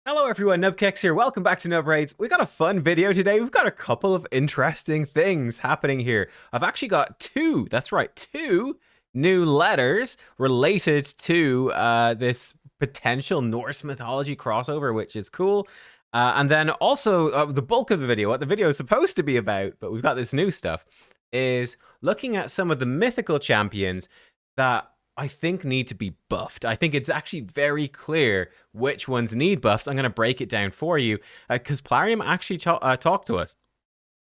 Hello everyone, nubkeks here. Welcome back to Nub Raids. We got a fun video today. We've got a couple of interesting things happening here. I've actually got two new letters related to this potential Norse mythology crossover, which is cool. And then also the bulk of the video, what the video is supposed to be about, but we've got this new stuff, is looking at some of the mythical champions that I think need to be buffed. I think it's actually very clear which ones need buffs. I'm going to break it down for you because Plarium actually talked to us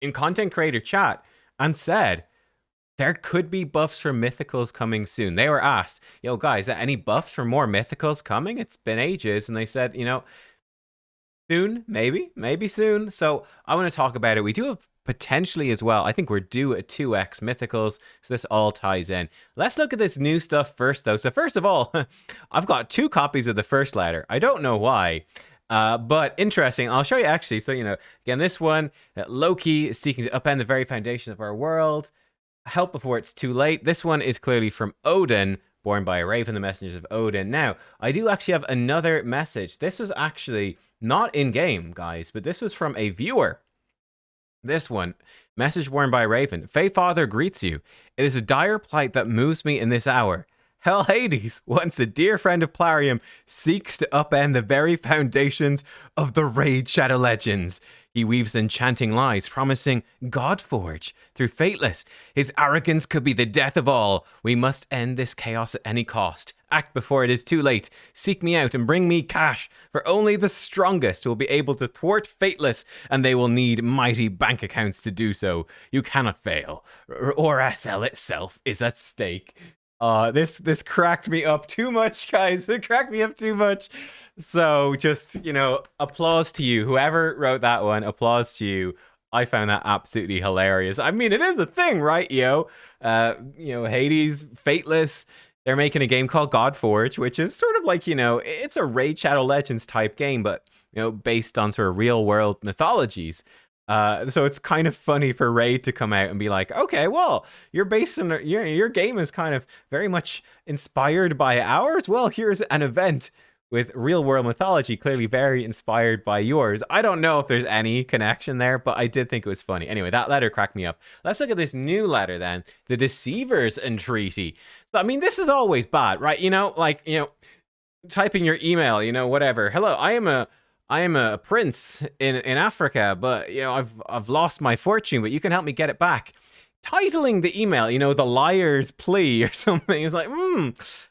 in content creator chat and said there could be buffs for mythicals coming soon. They were asked, yo guys, are any buffs for more mythicals coming? It's been ages. And they said, soon, maybe soon. So I want to talk about it. We do have potentially as well. I think we're due at 2x mythicals, so this all ties in. Let's look at this new stuff first, though. So first of all, I've got 2 copies of the first letter. I don't know why, but interesting. I'll show you actually. So, again, this one, Loki seeking to upend the very foundation of our world. Help before it's too late. This one is clearly from Odin, born by a raven, the messengers of Odin. Now, I do actually have another message. This was actually not in-game, guys, but this was from a viewer. This one, message born by Raven. Fae Father greets you. It is a dire plight that moves me in this hour. Hell Hades, once a dear friend of Plarium, seeks to upend the very foundations of the Raid Shadow Legends. He weaves enchanting lies, promising Godforge through Fateless. His arrogance could be the death of all. We must end this chaos at any cost. Act before it is too late. Seek me out and bring me cash, for only the strongest will be able to thwart Fateless, and they will need mighty bank accounts to do so. You cannot fail, or SL itself is at stake. This cracked me up too much, guys. It cracked me up too much. So just, applause to you. Whoever wrote that one, applause to you. I found that absolutely hilarious. I mean, it is a thing, right, Hades, Fateless, they're making a game called Godforge, which is sort of like, it's a Raid Shadow Legends type game, but, based on sort of real world mythologies. So it's kind of funny for Raid to come out and be like, okay, well, you're based on your game is kind of very much inspired by ours. Well, here's an event with real world mythology, clearly very inspired by yours. I don't know if there's any connection there, but I did think it was funny. Anyway, that letter cracked me up. Let's look at this new letter then, the Deceivers Entreaty. So, I mean, this is always bad, right? Typing your email, whatever. Hello, I am a prince in Africa, but I've lost my fortune, but you can help me get it back. Titling the email, the liar's plea or something is like,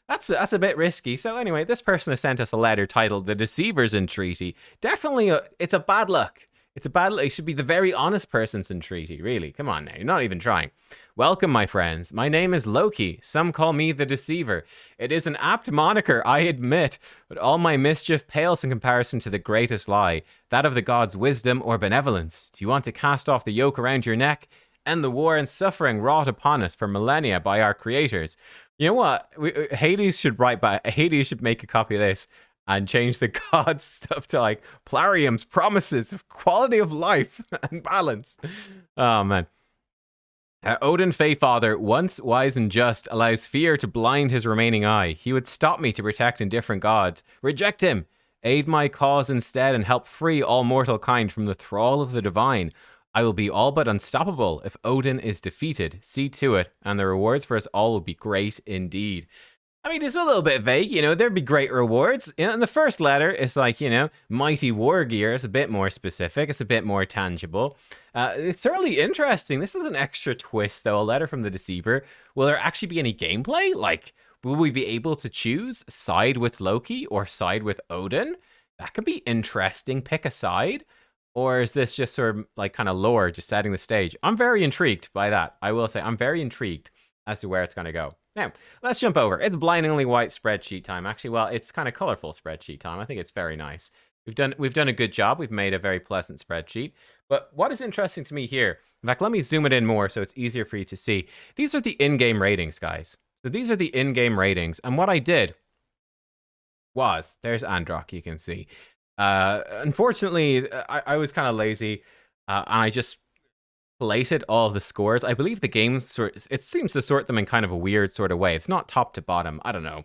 that's a bit risky. So anyway, this person has sent us a letter titled "The Deceiver's Entreaty." Definitely, it's a bad luck. It's a bad luck. It should be the very honest person's entreaty. Really, come on now, you're not even trying. Welcome, my friends. My name is Loki. Some call me the Deceiver. It is an apt moniker, I admit, but all my mischief pales in comparison to the greatest lie, that of the gods' wisdom or benevolence. Do you want to cast off the yoke around your neck? End the war and suffering wrought upon us for millennia by our creators. You know what? Hades should write back. Hades should make a copy of this and change the gods stuff to like Plarium's promises of quality of life and balance. Oh man. Odin Fae Father, once wise and just, allows fear to blind his remaining eye. He would stop me to protect indifferent gods. Reject him. Aid my cause instead and help free all mortal kind from the thrall of the divine. I will be all but unstoppable if Odin is defeated. See to it, and the rewards for us all will be great indeed. I mean, it's a little bit vague, there'd be great rewards. In the first letter, it's like, mighty war gear. It's a bit more specific. It's a bit more tangible. It's certainly interesting. This is an extra twist, though. A letter from the Deceiver. Will there actually be any gameplay? Like, will we be able to choose side with Loki or side with Odin? That could be interesting. Pick a side. Or is this just sort of like kind of lore, just setting the stage? I'm very intrigued by that. I will say I'm very intrigued as to where it's going to go. Now, let's jump over. It's blindingly white spreadsheet time. Actually, well, it's kind of colorful spreadsheet time. I think it's very nice. We've done a good job. We've made a very pleasant spreadsheet. But what is interesting to me here, in fact, let me zoom it in more so it's easier for you to see. These are the in-game ratings, guys. So these are the in-game ratings. And what I did was, there's Andro, you can see. Unfortunately, I was kind of lazy, and I just collated all of the scores. I believe the game it seems to sort them in kind of a weird sort of way. It's not top to bottom. I don't know.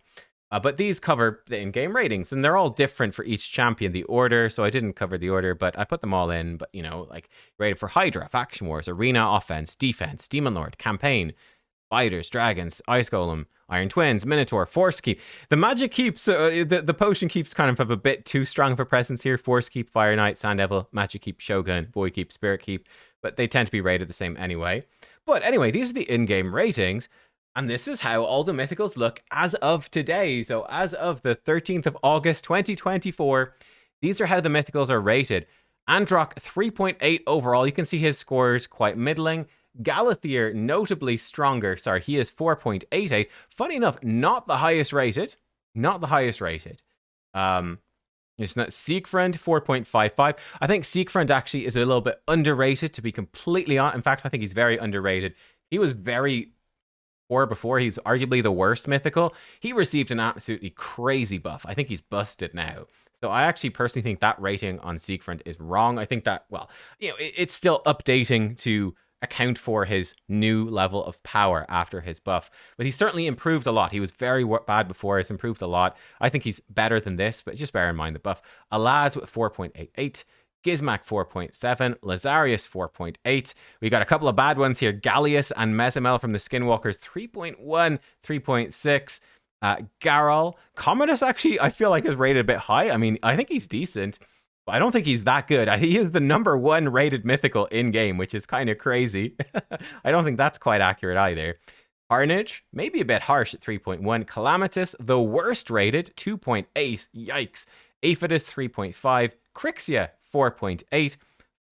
But these cover the in-game ratings, and they're all different for each champion. The order, so I didn't cover the order, but I put them all in. But like rated for Hydra, Faction Wars, Arena, Offense, Defense, Demon Lord, Campaign, Fighters, Dragons, Ice Golem, Iron Twins, Minotaur, Force Keep. The magic keeps, the potion keeps kind of have a bit too strong of a presence here. Force Keep, Fire Knight, Sand Devil, Magic Keep, Shogun, Void Keep, Spirit Keep, but they tend to be rated the same anyway. But anyway, these are the in-game ratings. And this is how all the mythicals look as of today. So as of the 13th of August, 2024, these are how the mythicals are rated. Androck, 3.8 overall. You can see his scores quite middling. Galathier, notably stronger. Sorry, he is 4.88. Funny enough, not the highest rated. Not the highest rated. It's not Siegfried, 4.55. I think Siegfried actually is a little bit underrated, to be completely honest. In fact, I think he's very underrated. He was very poor before. He's arguably the worst mythical. He received an absolutely crazy buff. I think he's busted now. So I actually personally think that rating on Siegfried is wrong. I think that, well, it's still updating to account for his new level of power after his buff. But he's certainly improved a lot. He was very bad before. He's improved a lot. I think he's better than this, but just bear in mind the buff. Alaz with 4.88. Gizmak 4.7, Lazarius 4.8. We got a couple of bad ones here. Gallius and Mazl from the Skinwalkers 3.1, 3.6. Garol. Commodus actually, I feel like is rated a bit high. I mean, I think he's decent, but I don't think he's that good. He is the number 1 rated mythical in-game, which is kind of crazy. I don't think that's quite accurate either. Carnage, maybe a bit harsh at 3.1. Calamitus, the worst rated, 2.8. Yikes. Aphidus, 3.5. Crixia, 4.8.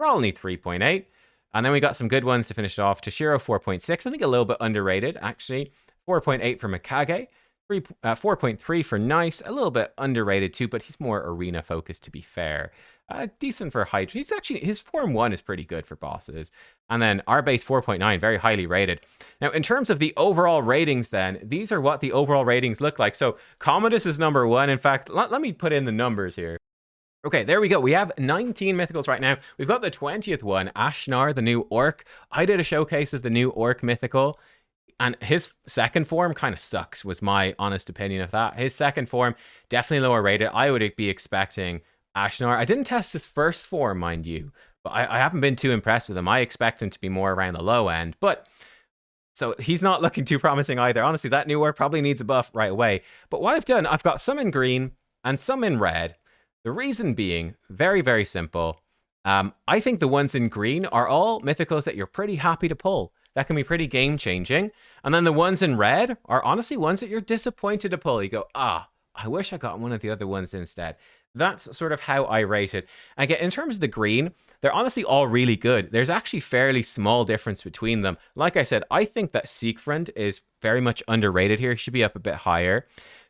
Frolny, 3.8. And then we got some good ones to finish it off. Toshiro, 4.6. I think a little bit underrated, actually. 4.8 for Mikage. 4.3 for Nice. A little bit underrated too, but he's more arena focused, to be fair. Decent for Hydra. He's actually, his Form 1 is pretty good for bosses. And then our base 4.9, very highly rated. Now, in terms of the overall ratings then, these are what the overall ratings look like. So Commodus is number 1. In fact, let me put in the numbers here. Okay, there we go. We have 19 mythicals right now. We've got the 20th one, Ashnar, the new orc. I did a showcase of the new orc mythical, and his second form kind of sucks, was my honest opinion of that. His second form, definitely lower rated. I would be expecting Ashnar. I didn't test his first form, mind you, but I haven't been too impressed with him. I expect him to be more around the low end, but so he's not looking too promising either. Honestly, that new orc probably needs a buff right away. But what I've done, I've got some in green and some in red. The reason being, very, very simple. I think the ones in green are all mythicals that you're pretty happy to pull. That can be pretty game-changing. And then the ones in red are honestly ones that you're disappointed to pull. You go, I wish I got one of the other ones instead. That's sort of how I rate it. Again, in terms of the green, they're honestly all really good. There's actually fairly small difference between them. Like I said, I think that Siegfried is very much underrated here. He should be up a bit higher.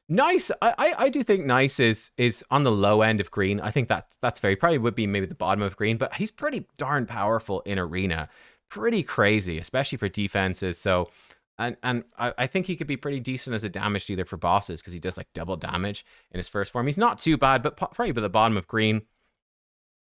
Nice, I do think Nice is on the low end of green. I think that's very, probably would be maybe the bottom of green, but he's pretty darn powerful in arena. Pretty crazy, especially for defenses. So, and I think he could be pretty decent as a damage dealer for bosses, because he does like double damage in his first form. He's not too bad, but probably by the bottom of green.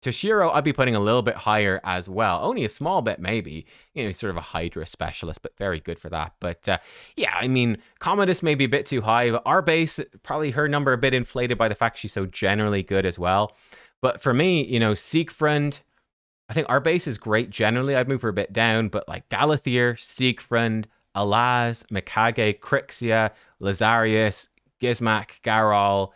Toshiro, I'd be putting a little bit higher as well. Only a small bit, maybe. He's sort of a Hydra specialist, but very good for that. But yeah, I mean, Commodus may be a bit too high. But our base, probably her number a bit inflated by the fact she's so generally good as well. But for me, Siegfried, I think our base is great generally. I'd move her a bit down, but like Galathier, Siegfried, Alaz, Mikage, Crixia, Lazarius, Gizmak, Garol.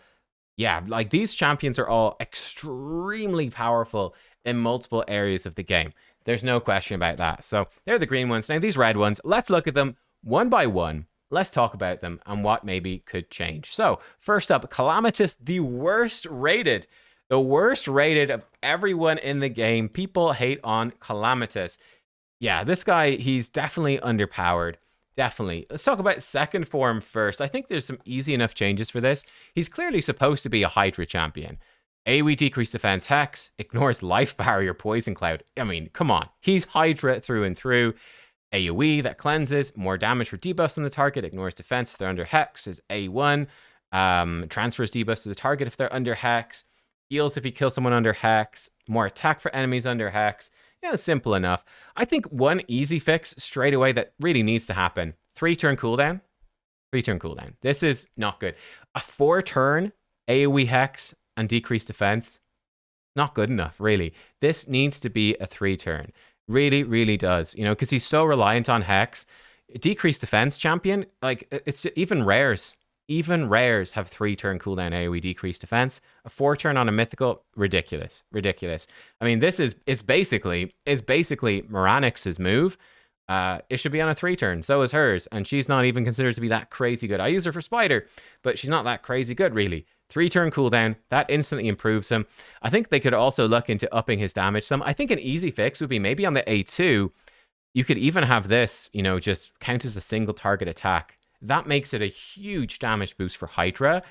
Yeah, like these champions are all extremely powerful in multiple areas of the game. There's no question about that. So they're the green ones. Now these red ones, let's look at them one by one. Let's talk about them and what maybe could change. So first up, Calamitus, the worst rated. The worst rated of everyone in the game. People hate on Calamitus. Yeah, this guy, he's definitely underpowered. Definitely. Let's talk about second form first. I think there's some easy enough changes for this. He's clearly supposed to be a Hydra champion. AoE decrease defense hex, ignores life barrier poison cloud. I mean, come on. He's Hydra through and through. AoE that cleanses, more damage for debuffs on the target, ignores defense if they're under hex is A1. Transfers debuffs to the target if they're under hex. Heals if you kill someone under hex. More attack for enemies under hex. Simple enough. I think one easy fix straight away that really needs to happen. 3-turn cooldown. 3-turn cooldown. This is not good. A 4-turn AoE Hex and decreased defense, not good enough, really. This needs to be a 3-turn. Really, really does. You know, because he's so reliant on Hex. Decreased defense champion, like, it's just, even rares. Even rares have 3-turn cooldown AoE decreased defense. A 4-turn on a mythical, ridiculous. Ridiculous. I mean, it's basically Moranix's move. It should be on a 3-turn. So is hers. And she's not even considered to be that crazy good. I use her for Spider, but she's not that crazy good, really. 3-turn cooldown, that instantly improves him. I think they could also look into upping his damage some. I think an easy fix would be maybe on the A2. You could even have this, you know, just count as a single target attack. That makes it a huge damage boost for Hydra.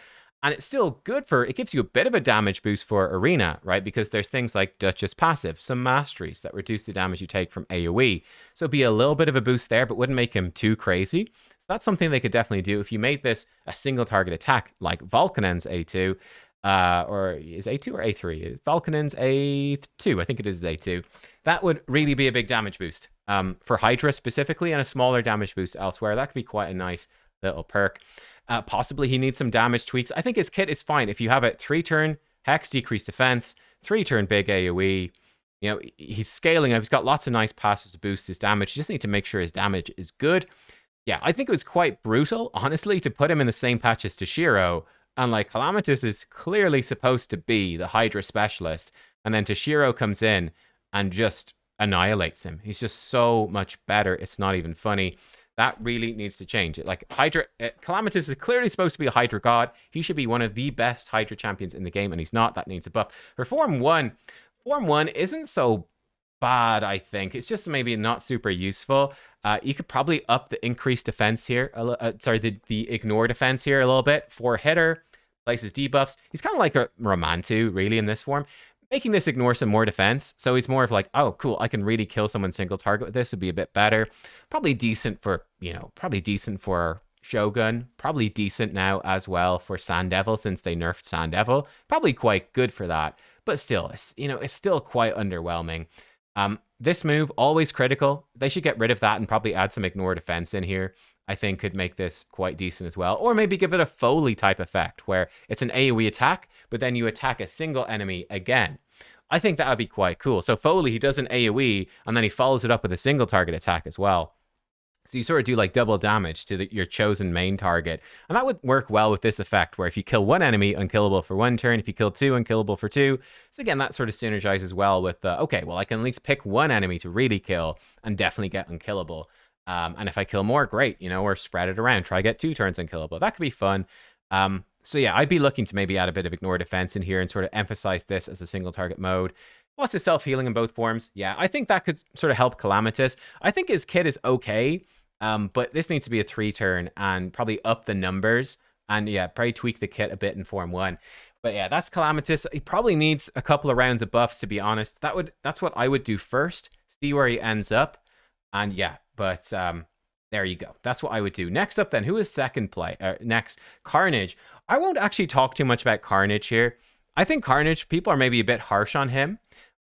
And it's still good for, it gives you a bit of a damage boost for Arena, right? Because there's things like Duchess Passive, some masteries that reduce the damage you take from AoE. So it'd be a little bit of a boost there, but wouldn't make him too crazy. So that's something they could definitely do. If you made this a single target attack, like Volcanen's A2, or is A2 or A3? Volcanen's A2, I think it is A2. That would really be a big damage boost for Hydra specifically, and a smaller damage boost elsewhere. That could be quite a nice little perk. Possibly he needs some damage tweaks. I think his kit is fine. If you have it 3-turn, Hex, decreased defense, 3-turn big AoE, you know, he's scaling up. He's got lots of nice passes to boost his damage. You just need to make sure his damage is good. Yeah, I think it was quite brutal, honestly, to put him in the same patch as Toshiro. And like, Calamitus is clearly supposed to be the Hydra specialist. And then Toshiro comes in and just annihilates him. He's just so much better. It's not even funny. That really needs to change. Like, Hydra, Calamitus is clearly supposed to be a Hydra god. He should be one of the best Hydra champions in the game, and he's not. That needs a buff. For Form 1 isn't so bad, I think. It's just maybe not super useful. You could probably up the increased defense here. The ignore defense here a little bit. 4-hitter, places debuffs. He's kind of like a Romantu, really, in this form. Making this ignore some more defense, so he's more of like, oh, cool, I can really kill someone single target with this, would be a bit better. Probably decent for, you know, probably decent for Shogun. Probably decent now as well for Sand Devil, since they nerfed Sand Devil. Probably quite good for that, but still, you know, it's still quite underwhelming. This move, always critical. They should get rid of that and probably add some ignore defense in here. I think could make this quite decent as well. Or maybe give it a Foley type effect where it's an AoE attack, but then you attack a single enemy again. I think that would be quite cool. So Foley, he does an AoE, and then he follows it up with a single target attack as well. So you sort of do like double damage to your chosen main target. And that would work well with this effect, where if you kill one enemy, unkillable for 1 turn. If you kill 2, unkillable for 2. So again, that sort of synergizes well with okay, well, I can at least pick one enemy to really kill and definitely get unkillable. And if I kill more, great, you know, or spread it around. Try get 2 turns unkillable. That could be fun. So yeah, I'd be looking to maybe add a bit of ignore defense in here and sort of emphasize this as a single target mode. Lots of self-healing in both forms. Yeah, I think that could sort of help Calamitus. I think his kit is okay, but this needs to be a 3-turn and probably up the numbers. And yeah, probably tweak the kit a bit in Form 1. But yeah, that's Calamitus. He probably needs a couple of rounds of buffs, to be honest. That's what I would do first. See where he ends up. And yeah, but there you go. That's what I would do. Next up then, who is second play? Next, Carnage. I won't actually talk too much about Carnage here. I think Carnage, people are maybe a bit harsh on him.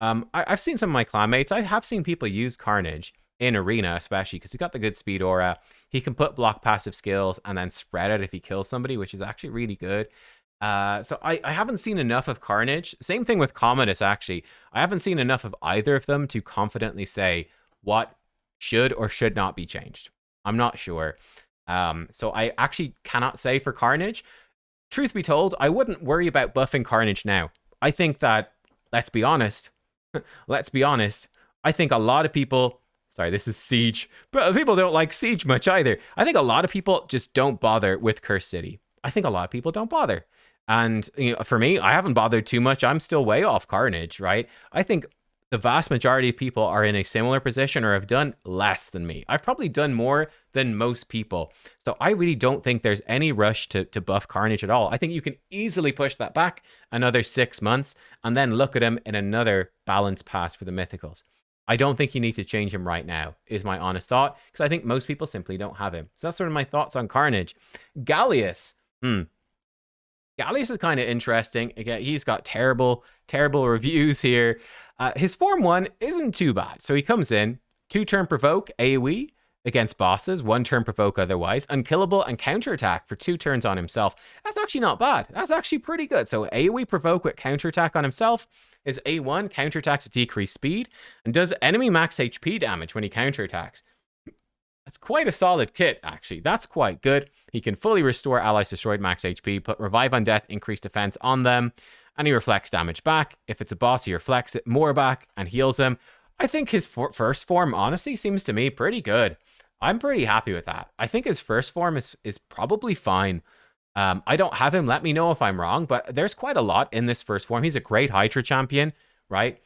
I've seen some of my clanmates. I have seen people use Carnage in Arena, especially because he got the good speed aura. He can put block passive skills and then spread it if he kills somebody, which is actually really good. So I haven't seen enough of Carnage. Same thing with Commodus, actually. I haven't seen enough of either of them to confidently say what should or should not be changed. I'm not sure. So I actually cannot say for Carnage. Truth be told, I wouldn't worry about buffing Carnage now. I think that, let's be honest, I think a lot of people, sorry, this is Siege, but people don't like Siege much either. I think a lot of people just don't bother with Curse City. I think a lot of people don't bother. And you know, for me, I haven't bothered too much. I'm still way off Carnage, right? I think the vast majority of people are in a similar position or have done less than me. I've probably done more than most people. So I really don't think there's any rush to buff Carnage at all. I think you can easily push that back another 6 months and then look at him in another balance pass for the Mythicals. I don't think you need to change him right now, is my honest thought, because I think most people simply don't have him. So that's sort of my thoughts on Carnage. Gallas. Gallas is kind of interesting. Again, he's got terrible reviews here. His Form 1 isn't too bad. So he comes in, 2-turn provoke, AoE, against bosses, 1 turn provoke otherwise, unkillable, and counterattack for 2 turns on himself. That's actually not bad. That's actually pretty good. So AoE provoke with counterattack on himself is A1, counterattacks at decreased speed, and does enemy max HP damage when he counterattacks. That's quite a solid kit, actually. That's quite good. He can fully restore allies destroyed max HP, put revive on death, increase defense on them, and he reflects damage back. If it's a boss, he reflects it more back and heals him. I think his first form, honestly, seems to me pretty good. I'm pretty happy with that. I think his first form is probably fine. I don't have him. Let me know if I'm wrong, but there's quite a lot in this first form. He's a great Hydra champion, right?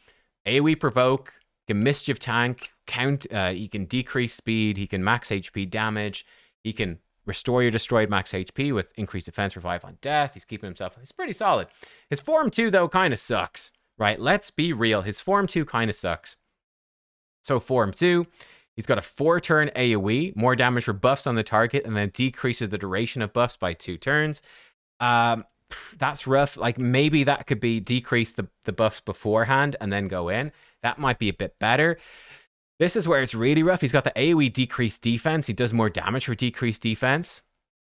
AoE provoke, can mischief tank, he can decrease speed, he can max HP damage, he can restore your destroyed max HP with increased defense, revive on death. He's keeping himself. He's pretty solid. His form 2, though, kind of sucks, right? Let's be real. His form 2 kind of sucks. So form 2, he's got a 4-turn AoE, more damage for buffs on the target, and then decreases the duration of buffs by 2 turns. That's rough. Like, maybe that could be decrease the buffs beforehand and then go in. That might be a bit better. This is where it's really rough. He's got the AoE decreased defense. He does more damage for decreased defense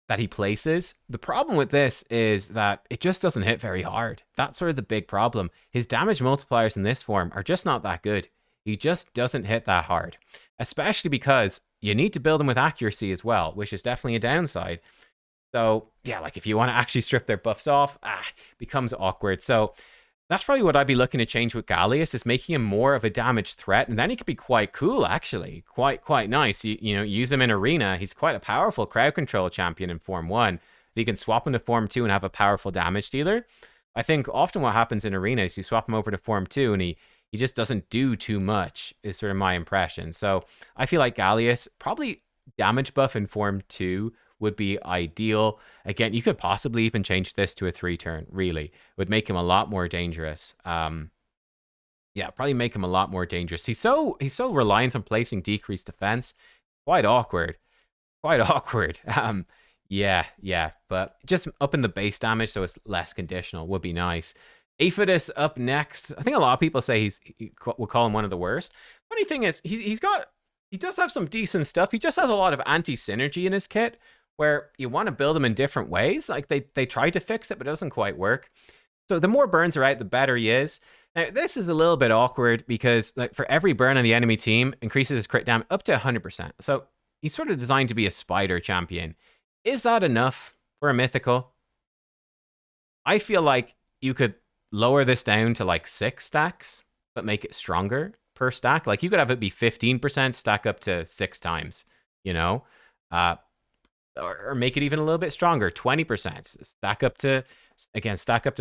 that he places. The problem with this is that it just doesn't hit very hard. That's sort of the big problem. His damage multipliers in this form are just not that good. He just doesn't hit that hard, especially because you need to build him with accuracy as well, which is definitely a downside. So yeah, like if you want to actually strip their buffs off, becomes awkward. So that's probably what I'd be looking to change with Gallas, is making him more of a damage threat, and then he could be quite cool, actually. Quite nice. You know, use him in Arena. He's quite a powerful crowd control champion in Form 1. You can swap him to Form 2 and have a powerful damage dealer. I think often what happens in Arena is you swap him over to Form 2 and he just doesn't do too much, is sort of my impression. So I feel like Gallas, probably damage buff in Form 2 would be ideal. Again, you could possibly even change this to a 3-turn, really. It would make him a lot more dangerous. Yeah, probably make him a lot more dangerous. He's so reliant on placing decreased defense. Quite awkward. Quite awkward. Yeah, but just up in the base damage so it's less conditional would be nice. Aphodus up next. I think a lot of people say we'll call him one of the worst. Funny thing is, he does have some decent stuff. He just has a lot of anti-synergy in his kit, where you want to build them in different ways. Like they try to fix it, but it doesn't quite work. So the more burns are out, the better he is. Now, this is a little bit awkward because like for every burn on the enemy team, increases his crit damage up to 100%. So he's sort of designed to be a spider champion. Is that enough for a mythical? I feel like you could lower this down to like 6 stacks, but make it stronger per stack. Like you could have it be 15%, stack up to 6 times, you know? Or make it even a little bit stronger, 20%. Stack up to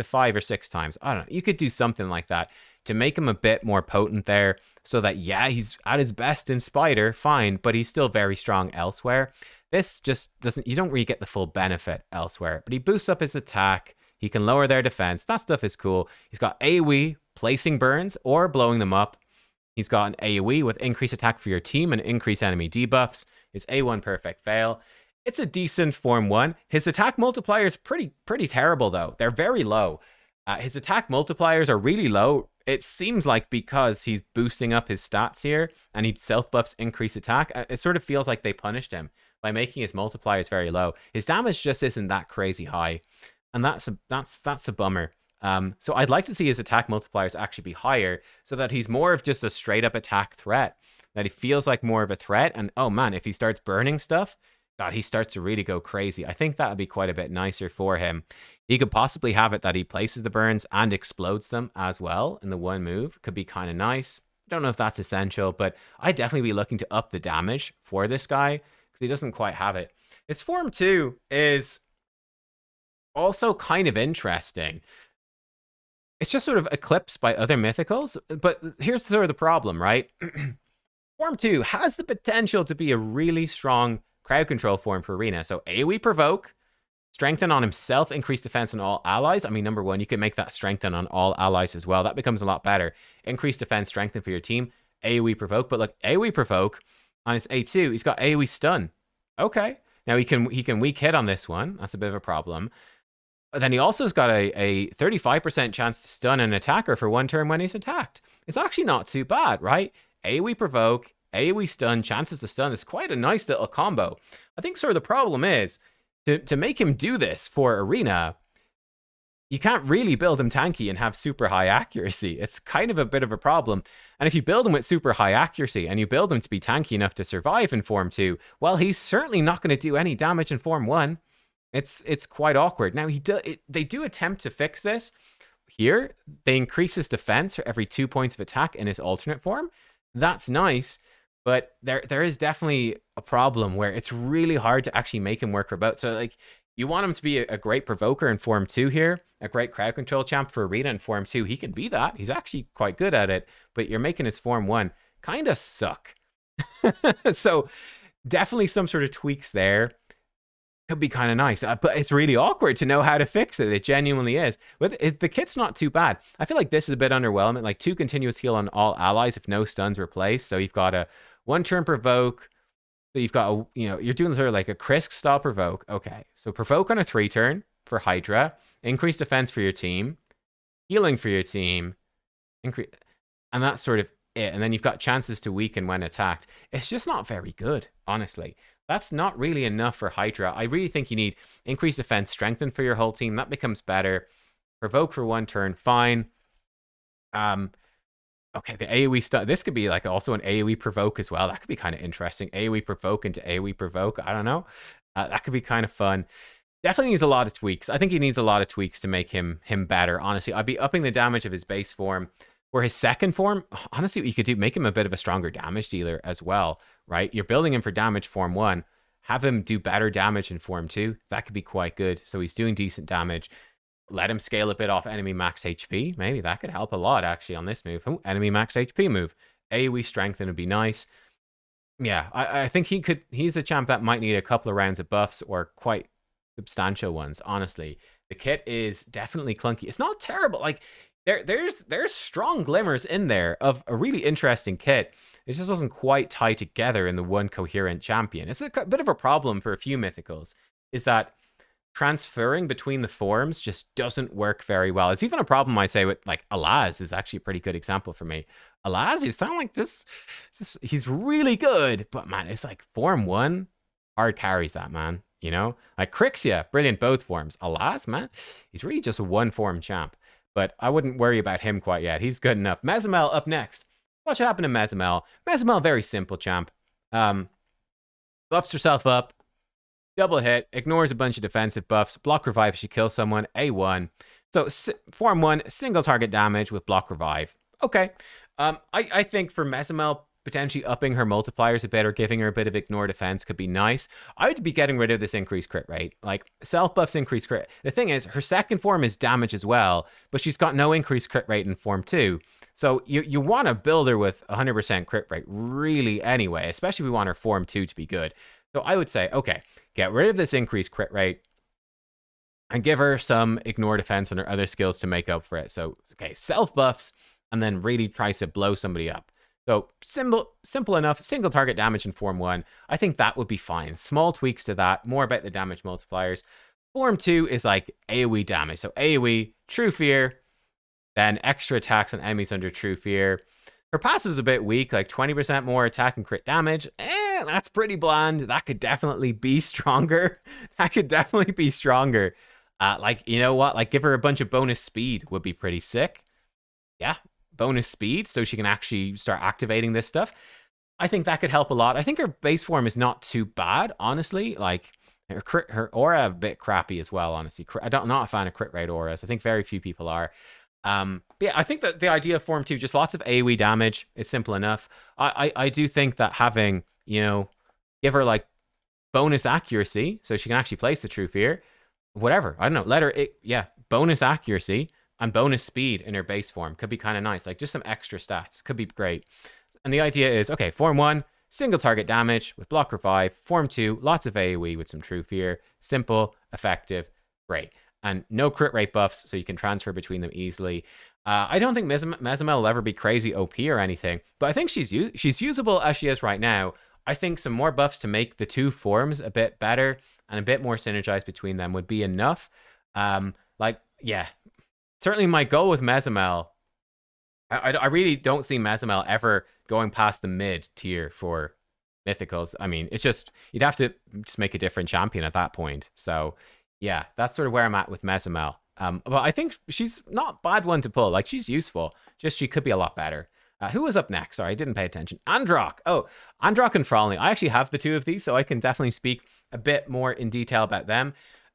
5 or 6 times. I don't know. You could do something like that to make him a bit more potent there so that, yeah, he's at his best in Spider, fine, but he's still very strong elsewhere. This just doesn't, you don't really get the full benefit elsewhere, but he boosts up his attack. He can lower their defense. That stuff is cool. He's got AoE, placing burns or blowing them up. He's got an AoE with increased attack for your team and increased enemy debuffs. His A1 perfect fail. It's a decent Form 1. His attack multiplier is pretty terrible, though. They're very low. His attack multipliers are really low. It seems like because he's boosting up his stats here and he self-buffs increase attack, it sort of feels like they punished him by making his multipliers very low. His damage just isn't that crazy high, and that's a bummer. So I'd like to see his attack multipliers actually be higher so that he's more of just a straight-up attack threat, that he feels like more of a threat, and oh man, if he starts burning stuff, God, he starts to really go crazy. I think that would be quite a bit nicer for him. He could possibly have it that he places the burns and explodes them as well in the one move. Could be kind of nice. I don't know if that's essential, but I'd definitely be looking to up the damage for this guy because he doesn't quite have it. His Form 2 is also kind of interesting. It's just sort of eclipsed by other mythicals, but here's sort of the problem, right? Form 2 has the potential to be a really strong crowd control form for Arena. So AoE provoke, strengthen on himself, increase defense on all allies. I mean, number one, you can make that strengthen on all allies as well. That becomes a lot better. Increase defense, strengthen for your team. AoE provoke, but look, AoE provoke on his A2, he's got AoE stun. Okay, now he can weak hit on this one. That's a bit of a problem. But then he also has got a 35% chance to stun an attacker for 1 turn when he's attacked. It's actually not too bad, right? AoE provoke, AoE stun, chances to stun. It's quite a nice little combo. I think sort of the problem is, to make him do this for Arena, you can't really build him tanky and have super high accuracy. It's kind of a bit of a problem. And if you build him with super high accuracy and you build him to be tanky enough to survive in Form 2, well, he's certainly not going to do any damage in Form 1. It's quite awkward. Now, they do attempt to fix this. Here, they increase his defense for every 2 points of attack in his alternate form. That's nice, but there is definitely a problem where it's really hard to actually make him work for both. So, like, you want him to be a great provoker in Form 2 here, a great crowd control champ for Arena in Form 2. He can be that. He's actually quite good at it, but you're making his Form 1 kind of suck. So, definitely some sort of tweaks there. Could be kind of nice, but it's really awkward to know how to fix it. It genuinely is. But the kit's not too bad. I feel like this is a bit underwhelming. Like 2 continuous heal on all allies if no stuns were placed. So you've got a 1-turn provoke. So you've got you're doing sort of like a Krisk style provoke. Okay, so provoke on a 3-turn for Hydra, increase defense for your team, healing for your team, increase, and that's sort of it. And then you've got chances to weaken when attacked. It's just not very good, honestly. That's not really enough for Hydra. I really think you need increased defense, strengthen for your whole team. That becomes better. Provoke for 1 turn, fine. Okay, the AoE stuff. This could be like also an AoE provoke as well. That could be kind of interesting. AoE provoke into AoE provoke. I don't know. That could be kind of fun. Definitely needs a lot of tweaks. I think he needs a lot of tweaks to make him better. Honestly, I'd be upping the damage of his base form. For his second form, honestly, what you could do, make him a bit of a stronger damage dealer as well, right? You're building him for damage Form 1. Have him do better damage in Form 2. That could be quite good. So he's doing decent damage. Let him scale a bit off enemy max HP. Maybe that could help a lot, actually, on this move. Ooh, enemy max HP move. AoE strengthen would be nice. Yeah, I think he's a champ that might need a couple of rounds of buffs or quite substantial ones, honestly. The kit is definitely clunky. It's not terrible. Like, there's strong glimmers in there of a really interesting kit. It just doesn't quite tie together in the one coherent champion. It's a bit of a problem for a few mythicals, is that transferring between the forms just doesn't work very well. It's even a problem, I say, with like Alaz is actually a pretty good example for me. Alaz, you sound like just he's really good, but man, it's like Form 1 hard carries that, man. You know, like Crixia, brilliant both forms. Alaz, man, he's really just a 1-form champ. But I wouldn't worry about him quite yet. He's good enough. Mazl up next. What should happen to Mazl? Mazl, very simple champ. Buffs herself up. Double hit. Ignores a bunch of defensive buffs. Block revive if she kills someone. A1. So Form 1, single target damage with block revive. Okay. I think for Mazl, potentially upping her multipliers a bit or giving her a bit of ignore defense could be nice. I would be getting rid of this increased crit rate. Like, self buffs increase crit. The thing is, her second form is damage as well, but she's got no increased crit rate in Form 2. So you want to build her with 100% crit rate, really, anyway, especially if we want her Form 2 to be good. So I would say, okay, get rid of this increased crit rate and give her some ignore defense on her other skills to make up for it. So, okay, self buffs, and then really tries to blow somebody up. So simple enough, single target damage in Form 1. I think that would be fine. Small tweaks to that, more about the damage multipliers. Form 2 is like AoE damage. So AoE, True Fear, then extra attacks on enemies under True Fear. Her passive is a bit weak, like 20% more attack and crit damage. That's pretty bland. That could definitely be stronger. That could definitely be stronger. Like, you know what? Like, give her a bunch of bonus speed would be pretty sick. Yeah. Bonus speed so she can actually start activating this stuff. I think that could help a lot. I think her base form is not too bad, honestly. Like, her aura a bit crappy as well, honestly. I'm not a fan of crit rate auras. I think very few people are. But yeah, I think that the idea of Form 2, just lots of AoE damage. It's simple enough. I do think that having, give her like bonus accuracy so she can actually place the True Fear. Whatever. I don't know. Let her, bonus accuracy and bonus speed in her base form could be kind of nice. Like, just some extra stats. Could be great. And the idea is, okay, Form 1, single target damage with block revive. Form 2, lots of AoE with some True Fear. Simple, effective, great. And no crit rate buffs, so you can transfer between them easily. I don't think Mazl will ever be crazy OP or anything, but I think she's usable as she is right now. I think some more buffs to make the two forms a bit better and a bit more synergized between them would be enough. Certainly my goal with Mazl I really don't see Mazl ever going past the mid tier for Mythicals. I mean, it's just you'd have to just make a different champion at that point. So yeah, that's sort of where I'm at with Mazl. But I think she's not a bad one to pull. Like she's useful. Just she could be a lot better. Who was up next? Sorry, I didn't pay attention. Androck. Oh, Androck and Frolny. I actually have the two of these, so I can definitely speak a bit more in detail about them.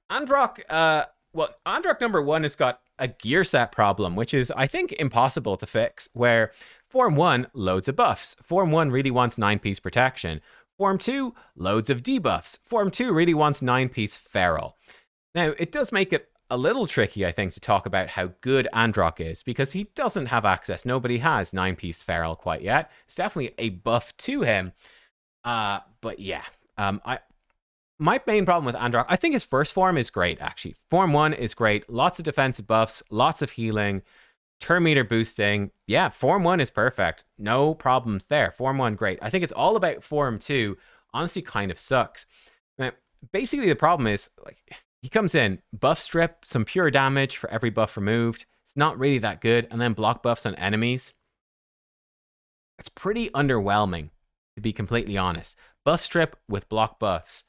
Androck, well, Androck number one has got a gear set problem, which is, I think, impossible to fix, where Form 1, loads of buffs. Form 1 really wants 9-piece protection. Form 2, loads of debuffs. Form 2 really wants 9-piece feral. Now, it does make it a little tricky, I think, to talk about how good Androck is, because he doesn't have access. Nobody has 9-piece feral quite yet. It's definitely a buff to him. But yeah, my main problem with Androck, I think his first form is great, actually. Form 1 is great. Lots of defensive buffs, lots of healing, turn meter boosting. Yeah, Form 1 is perfect. No problems there. Form 1, great. I think it's all about Form 2. Honestly, kind of sucks. Now, basically, the problem is, like, he comes in, buff strip, some pure damage for every buff removed. It's not really that good. And then block buffs on enemies. It's pretty underwhelming, to be completely honest. Buff strip with block buffs.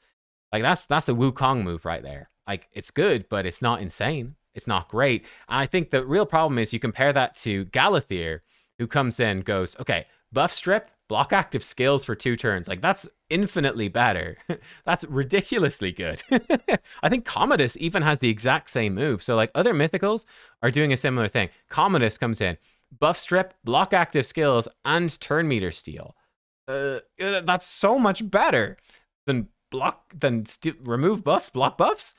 Like, that's a Wukong move right there. Like, it's good, but it's not insane. It's not great. And I think the real problem is you compare that to Galathir, who comes in, goes, okay, buff strip, block active skills for 2 turns. Like, that's infinitely better. That's ridiculously good. I think Calamitus even has the exact same move. So, like, other mythicals are doing a similar thing. Calamitus comes in, buff strip, block active skills, and turn meter steal. That's so much better than remove buffs, block buffs.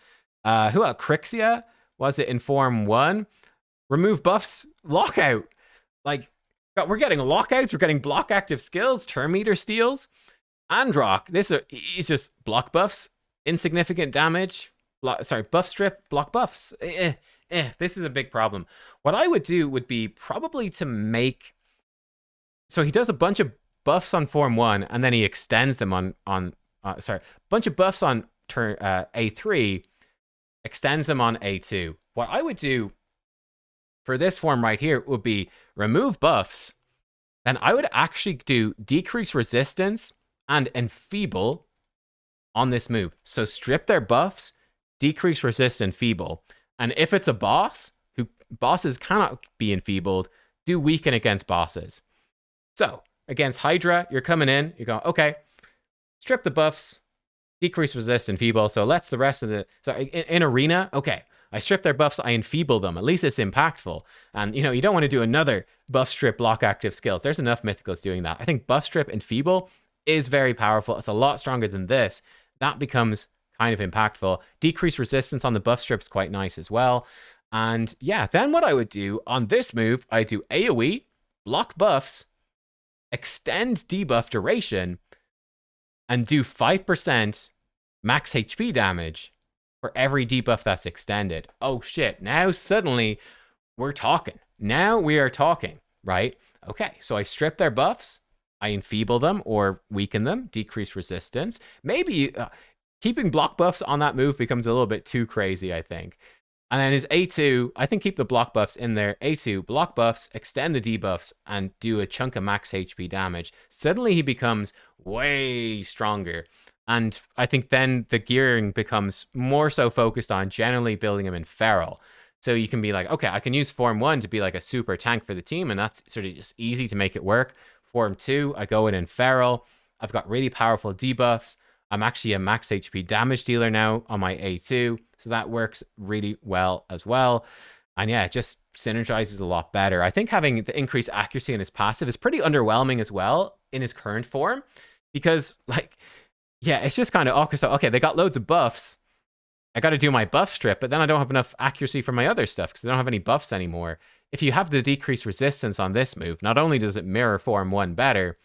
Who else? Crixia? Was it in Form 1? Remove buffs, lockout. Like, we're getting lockouts, we're getting block active skills, turn meter steals. Androck, he's just block buffs, insignificant damage, buff strip, block buffs. This is a big problem. What I would do would be probably to make... So he does a bunch of buffs on Form 1, and then he extends them bunch of buffs on turn A3, extends them on A2. What I would do for this form right here would be remove buffs, then I would actually do decrease resistance and enfeeble on this move. So strip their buffs, decrease resist, enfeeble. And if it's a boss, bosses cannot be enfeebled, do weaken against bosses. So against Hydra, you're coming in, you're going, okay, strip the buffs, decrease resist, enfeeble. So let's the rest of the... So in Arena, okay, I strip their buffs, I enfeeble them. At least it's impactful. And, you don't want to do another buff strip, block active skills. There's enough mythicals doing that. I think buff strip, enfeeble is very powerful. It's a lot stronger than this. That becomes kind of impactful. Decrease resistance on the buff strip's quite nice as well. And yeah, then what I would do on this move, I do AoE, block buffs, extend debuff duration, and do 5% max HP damage for every debuff that's extended. Oh shit, now suddenly we're talking. Now we are talking, right? Okay, so I strip their buffs, I enfeeble them or weaken them, decrease resistance. Maybe keeping block buffs on that move becomes a little bit too crazy, I think. And then his A2, I think keep the block buffs in there. A2, block buffs, extend the debuffs, and do a chunk of max HP damage. Suddenly he becomes way stronger. And I think then the gearing becomes more so focused on generally building him in feral. So you can be like, okay, I can use Form 1 to be like a super tank for the team, and that's sort of just easy to make it work. Form 2, I go in feral. I've got really powerful debuffs. I'm actually a max HP damage dealer now on my A2, so that works really well as well. And yeah, it just synergizes a lot better. I think having the increased accuracy in his passive is pretty underwhelming as well in his current form, because, like, yeah, it's just kind of awkward. So, okay, they got loads of buffs. I got to do my buff strip, but then I don't have enough accuracy for my other stuff because I don't have any buffs anymore. If you have the decreased resistance on this move, not only does it mirror Form 1 better,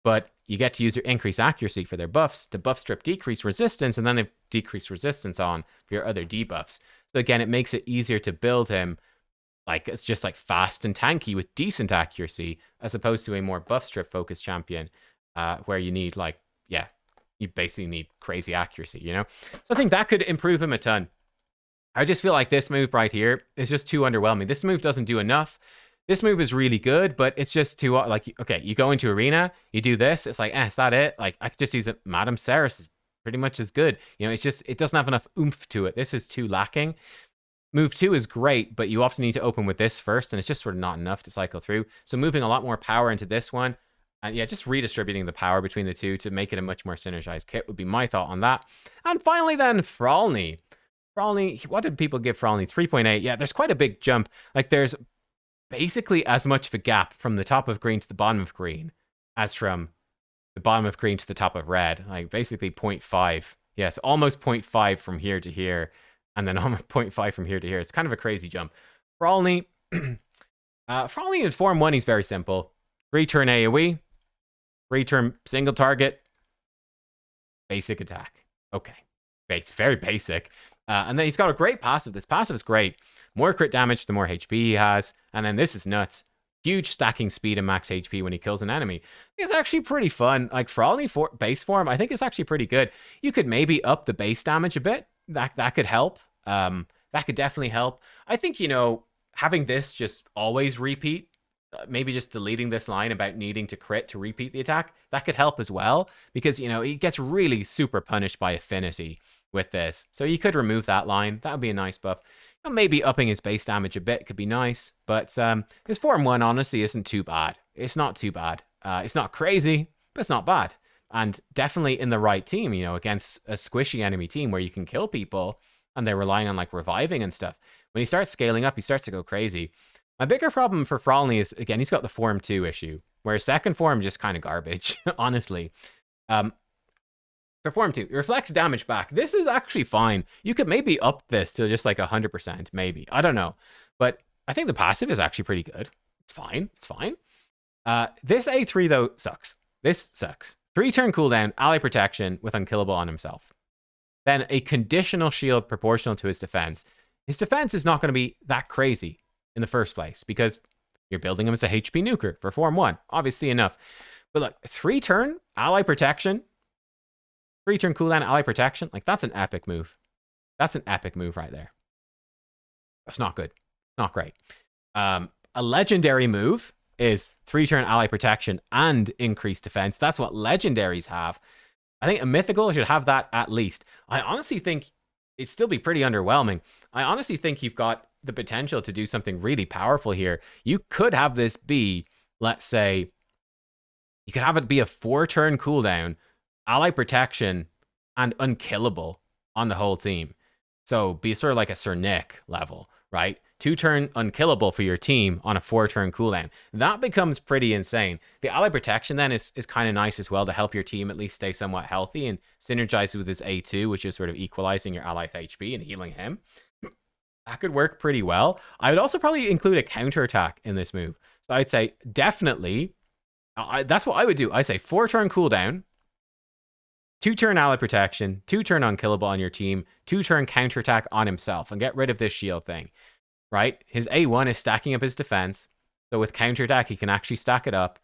but you get to use your increased accuracy for their buffs to buff strip decrease resistance, and then they've decreased resistance on for your other debuffs. So again, it makes it easier to build him. Like, it's just like fast and tanky with decent accuracy, as opposed to a more buff strip focused champion, where you need, like, yeah, you basically need crazy accuracy, So I think that could improve him a ton. I just feel like this move right here is just too underwhelming. This move doesn't do enough. This move is really good, but it's just too, like, okay, you go into arena, you do this, it's like, is that it? Like, I could just use it. Madame Ceres is pretty much as good. You know, it's just, it doesn't have enough oomph to it. This is too lacking. Move 2 is great, but you often need to open with this first, and it's just sort of not enough to cycle through. So moving a lot more power into this one, and yeah, just redistributing the power between the two to make it a much more synergized kit would be my thought on that. And finally then, Frolny. Frolny, what did people give Frolny? 3.8. Yeah, there's quite a big jump. Like, there's basically as much of a gap from the top of green to the bottom of green as from the bottom of green to the top of red. Like, basically 0.5. Yes, almost 0.5 from here to here, and then almost 0.5 from here to here. It's kind of a crazy jump. Frolny, Frolny in Form 1, he's very simple. 3-turn AoE, 3-turn single target, basic attack. Okay, very basic. And then he's got a great passive. This passive is great. More crit damage, the more HP he has. And then this is nuts. Huge stacking speed and max HP when he kills an enemy. It's actually pretty fun. Like, Frolny base form, I think it's actually pretty good. You could maybe up the base damage a bit. That could help. That could definitely help. I think, you know, having this just always repeat, maybe just deleting this line about needing to crit to repeat the attack, that could help as well. Because, you know, he gets really super punished by affinity with this. So you could remove that line. That would be a nice buff. Maybe upping his base damage a bit could be nice, but his Form 1 honestly isn't too bad. It's not too bad. It's not crazy, but it's not bad. And definitely in the right team, you know, against a squishy enemy team where you can kill people and they're relying on like reviving and stuff. When he starts scaling up, he starts to go crazy. My bigger problem for Frolny is, again, he's got the Form 2 issue, where his second form just kind of garbage, honestly. So Form 2, reflects damage back. This is actually fine. You could maybe up this to just like 100%, maybe. I don't know. But I think the passive is actually pretty good. It's fine. It's fine. This A3, though, sucks. This sucks. 3-turn cooldown, ally protection with unkillable on himself. Then a conditional shield proportional to his defense. His defense is not going to be that crazy in the first place because you're building him as a HP nuker for Form 1. Obviously enough. But look, 3-turn, ally protection, 3-turn cooldown, ally protection. Like, that's an epic move. That's an epic move right there. That's not good. Not great. A legendary move is 3-turn ally protection and increased defense. That's what legendaries have. I think a mythical should have that at least. I honestly think it'd still be pretty underwhelming. I honestly think you've got the potential to do something really powerful here. You could have this be, let's say, you could have it be a 4-turn cooldown, ally protection, and unkillable on the whole team. So be sort of like a Sir Nick level, right? 2-turn unkillable for your team on a 4-turn cooldown. That becomes pretty insane. The ally protection then is kind of nice as well to help your team at least stay somewhat healthy and synergizes with his A2, which is sort of equalizing your ally's HP and healing him. That could work pretty well. I would also probably include a counterattack in this move. So I'd say definitely, that's what I would do. I'd say 4-turn cooldown, 2-turn ally protection, 2-turn unkillable on your team, 2-turn counterattack on himself, and get rid of this shield thing, right? His A1 is stacking up his defense, so with counterattack, he can actually stack it up.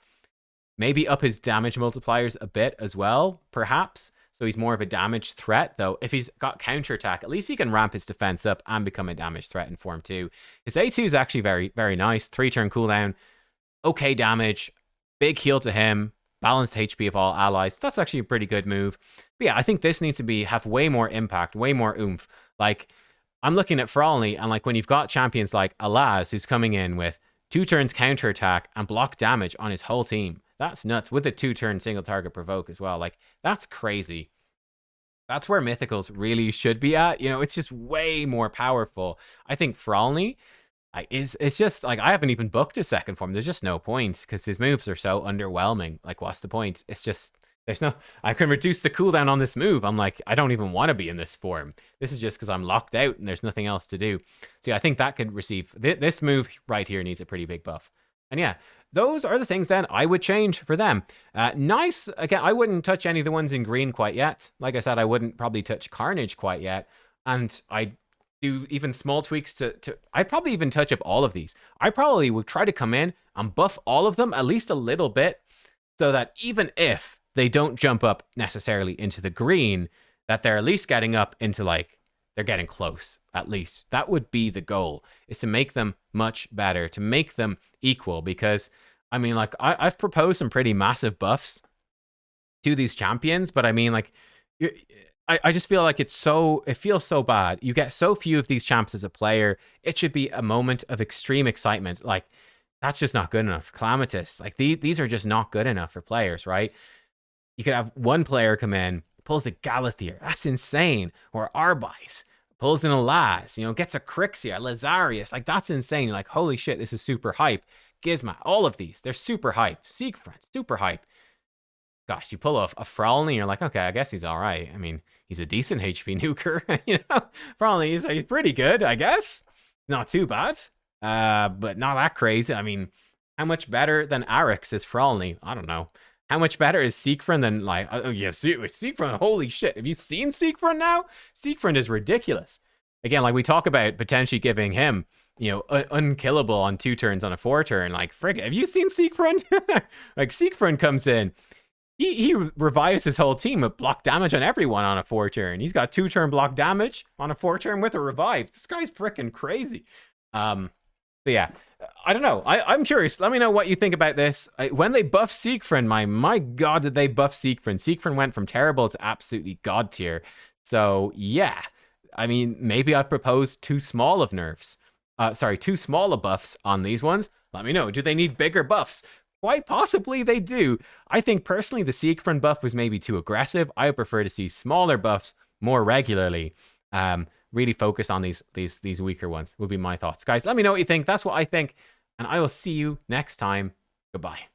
Maybe up his damage multipliers a bit as well, perhaps, so he's more of a damage threat, though. If he's got counterattack, at least he can ramp his defense up and become a damage threat in Form 2. His A2 is actually very, very nice. 3-turn cooldown, okay damage, big heal to him, balanced HP of all allies. That's actually a pretty good move. But yeah, I think this needs to have way more impact, way more oomph. Like, I'm looking at Frolny, and like when you've got champions like Alaz, who's coming in with 2 turns counterattack and block damage on his whole team. That's nuts, with a 2-turn single target provoke as well. Like, that's crazy. That's where Mythicals really should be at. You know, it's just way more powerful. I think Frolny, it's just like, I haven't even booked a second form. There's just no points because his moves are so underwhelming. Like, what's the point? It's just, I can reduce the cooldown on this move. I'm like, I don't even want to be in this form. This is just because I'm locked out and there's nothing else to do. So yeah, I think that could receive, this move right here needs a pretty big buff. And yeah, those are the things then I would change for them. Nice, again, I wouldn't touch any of the ones in green quite yet. Like I said, I wouldn't probably touch Carnage quite yet. And I do even small tweaks to I'd probably even touch up all of these. I probably would try to come in and buff all of them at least a little bit so that even if they don't jump up necessarily into the green, that they're at least getting up into like they're getting close, at least. That would be the goal, is to make them much better, to make them equal. Because, I mean, like, I've proposed some pretty massive buffs to these champions, but I mean, like, I just feel like it feels so bad. You get so few of these champs as a player. It should be a moment of extreme excitement. Like, that's just not good enough. Calamitus, like, these are just not good enough for players, right? You could have one player come in, pulls a Galathier. That's insane. Or Arbais pulls in a Laz, gets a Crixia, Lazarius. Like, that's insane. You're like, holy shit, this is super hype. Gizma, all of these, they're super hype. Siegfried, super hype. Gosh, you pull off a Frolny, you're like, okay, I guess he's all right. I mean, he's a decent HP nuker. Frolny, he's pretty good, I guess. Not too bad, but not that crazy. I mean, how much better than Arix is Frolny? I don't know. How much better is Siegfried than, like, Siegfried, holy shit. Have you seen Siegfried now? Siegfried is ridiculous. Again, like, we talk about potentially giving him, unkillable on 2 turns on a 4 turn. Like, frick, have you seen Siegfried? Like, Siegfried comes in. He revives his whole team with block damage on everyone on a 4 turn. He's got 2 turn block damage on a 4 turn with a revive. This guy's freaking crazy. So yeah, I don't know. I'm curious. Let me know what you think about this. When they buff Siegfried, my god, did they buff Siegfried? Siegfried went from terrible to absolutely god tier. So yeah, I mean, maybe I've proposed too small of nerfs. Too small of buffs on these ones. Let me know. Do they need bigger buffs? Quite possibly they do. I think personally the Siegfried buff was maybe too aggressive. I would prefer to see smaller buffs more regularly. Really focus on these weaker ones would be my thoughts. Guys, let me know what you think. That's what I think. And I will see you next time. Goodbye.